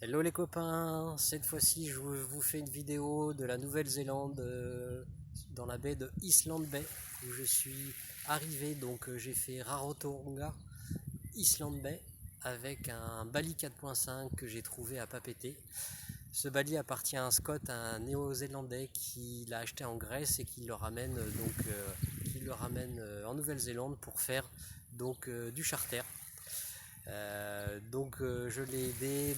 Hello les copains, cette fois-ci je vous fais une vidéo de la Nouvelle-Zélande dans la baie de Island Bay où je suis arrivé. Donc j'ai fait Rarotonga, Island Bay avec un Bali 4.5 que j'ai trouvé à Papeete. Ce Bali appartient à un Scott, un néo-zélandais qui l'a acheté en Grèce et qui le ramène en Nouvelle-Zélande pour faire du charter. Je l'ai aidé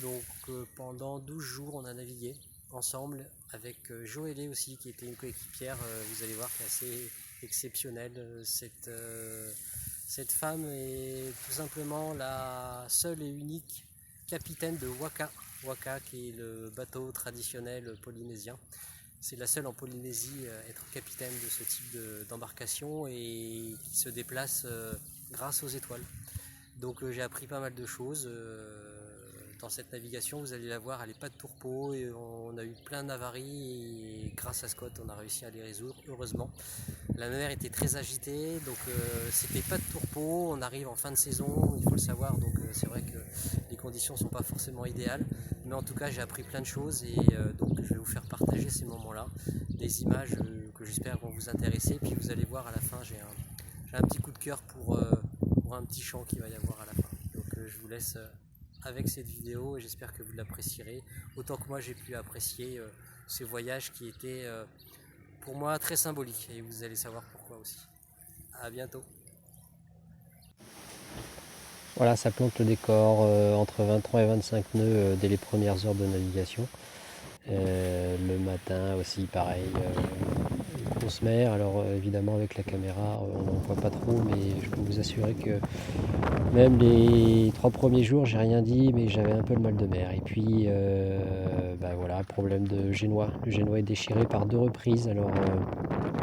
pendant 12 jours. On a navigué ensemble avec Joëlé aussi qui était une coéquipière. Vous allez voir qu'elle est assez exceptionnelle. Cette femme est tout simplement la seule et unique capitaine de Waka. Waka qui est le bateau traditionnel polynésien. C'est la seule en Polynésie à être capitaine de ce type d'embarcation et qui se déplace grâce aux étoiles. Donc j'ai appris pas mal de choses dans cette navigation. Vous allez la voir, elle n'est pas de tourpeau et on a eu plein d'avaries et grâce à Scott on a réussi à les résoudre heureusement. La mer était très agitée, donc c'était pas de tourpeau. On arrive en fin de saison, il faut le savoir, donc c'est vrai que les conditions sont pas forcément idéales, mais en tout cas j'ai appris plein de choses et donc je vais vous faire partager ces moments-là, des images que j'espère vont vous intéresser. Puis vous allez voir à la fin j'ai un petit coup de cœur pour un petit chant qu'il va y avoir à la fin. Donc je vous laisse avec cette vidéo et j'espère que vous l'apprécierez autant que moi j'ai pu apprécier ce voyage qui était pour moi très symbolique et vous allez savoir pourquoi aussi. A bientôt. Voilà, ça plante le décor entre 23 et 25 nœuds dès les premières heures de navigation. Le matin aussi, pareil, grosse mer. Alors évidemment avec la caméra, on n'en voit pas trop, mais je peux vous assurer que même les 3 premiers jours, j'ai rien dit, mais j'avais un peu le mal de mer. Et puis, voilà, problème de génois. Le génois est déchiré par 2 reprises. Alors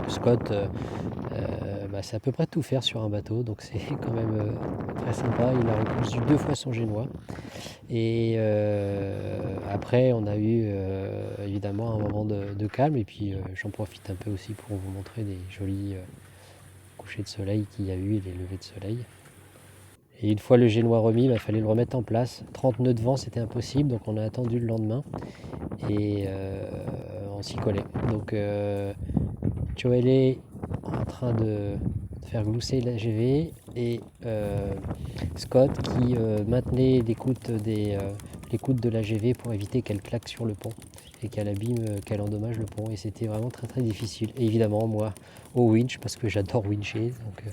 Scott, c'est à peu près tout faire sur un bateau, donc c'est quand même très sympa. Il a recousu 2 fois son génois. Et après, on a eu évidemment un moment de calme. Et puis, j'en profite un peu aussi pour vous montrer des jolis couchers de soleil qu'il y a eu et les levées de soleil. Et une fois le génois remis, il fallait le remettre en place. 30 nœuds de vent, c'était impossible, donc on a attendu le lendemain. Et on s'y collait. Donc, Joël est en train de faire glousser la GV et Scott qui maintenait l'écoute de la GV pour éviter qu'elle claque sur le pont et qu'elle endommage le pont. Et c'était vraiment très très difficile. Et évidemment, moi, au winch, parce que j'adore wincher, donc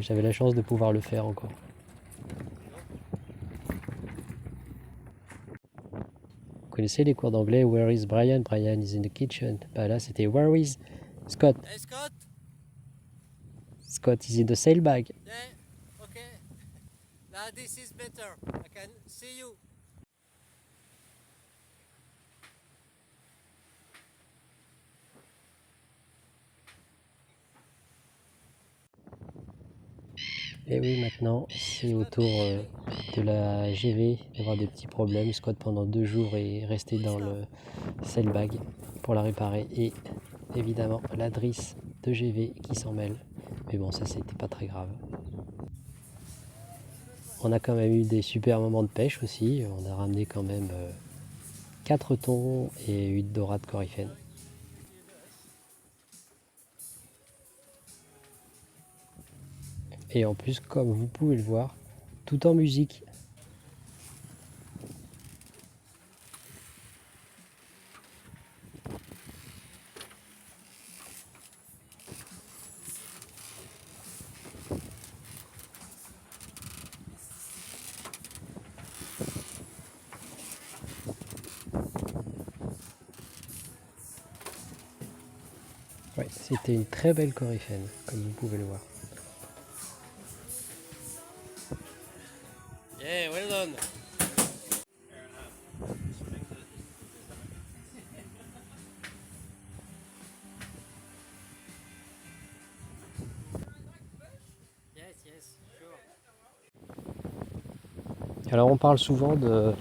j'avais la chance de pouvoir le faire encore. Vous connaissez les cours d'anglais? Where is Brian? Brian is in the kitchen. Là, c'était Where is Scott? Hey Scott. Scott is in the sailbag. Yeah, okay. Now this is better. I can see you. Et oui, maintenant, c'est au tour de la GV d'avoir des petits problèmes. Scott, pendant 2 jours, est resté dans le sailbag pour la réparer. Et évidemment, la drisse de GV qui s'en mêle. Mais bon, ça, c'était pas très grave. On a quand même eu des super moments de pêche aussi. On a ramené quand même 4 thons et 8 dorades coryphènes. Et en plus, comme vous pouvez le voir, tout en musique. Ouais, c'était une très belle coryphène, comme vous pouvez le voir. Yeah, well done. Yes, yes, sure. Alors on parle souvent de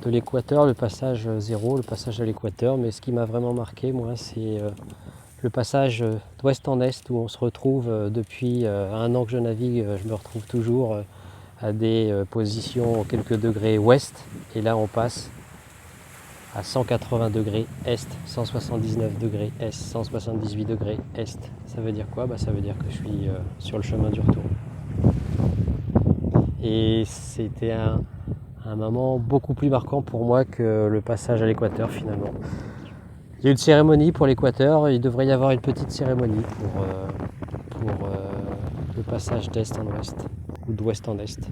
l'équateur, le passage zéro, le passage à l'équateur, mais ce qui m'a vraiment marqué, moi, c'est le passage d'ouest en est, où on se retrouve depuis 1 an que je navigue, je me retrouve toujours à des positions quelques degrés ouest, et là on passe à 180 degrés est, 179 degrés est, 178 degrés est. Ça veut dire quoi? Ça veut dire que je suis sur le chemin du retour. Et c'était un moment beaucoup plus marquant pour moi que le passage à l'équateur finalement. Il y a eu une cérémonie pour l'équateur, il devrait y avoir une petite cérémonie pour le passage d'est en ouest ou d'ouest en est.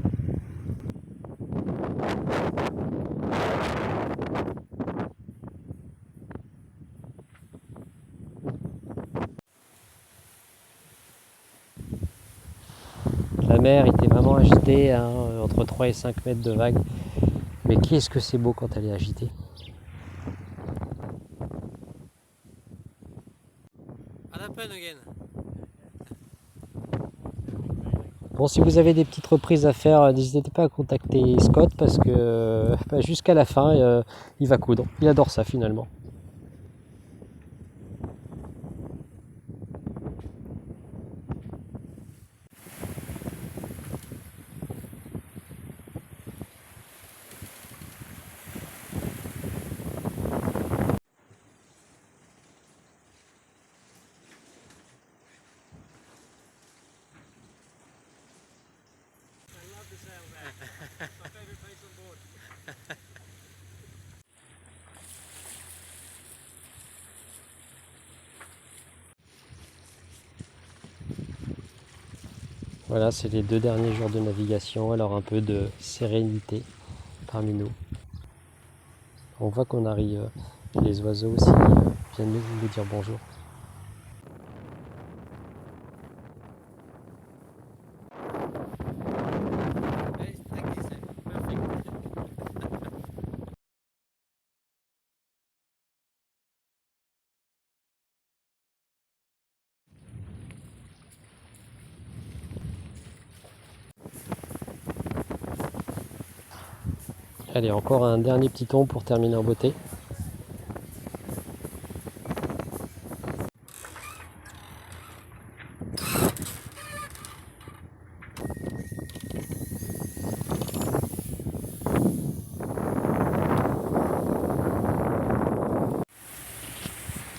La mer était vraiment agitée, hein, entre 3 et 5 mètres de vague. Mais qu'est-ce que c'est beau quand elle est agitée. Bon, si vous avez des petites reprises à faire, n'hésitez pas à contacter Scott parce que jusqu'à la fin, il va coudre. Il adore ça finalement. Voilà, c'est les 2 derniers jours de navigation, alors un peu de sérénité parmi nous. On voit qu'on arrive, les oiseaux aussi viennent nous dire bonjour. Allez, encore un dernier petit ton pour terminer en beauté.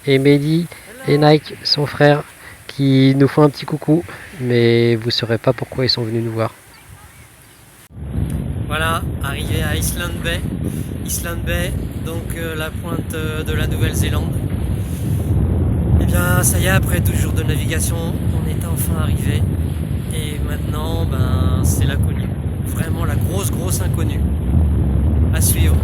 Et Mehdi et Nike, son frère, qui nous font un petit coucou, mais vous ne saurez pas pourquoi ils sont venus nous voir. Voilà, arrivé à Island Bay. Island Bay, donc la pointe de la Nouvelle-Zélande. Et bien ça y est, après 12 jours de navigation, on est enfin arrivé. Et maintenant, c'est l'inconnu. Vraiment la grosse inconnue. À suivre.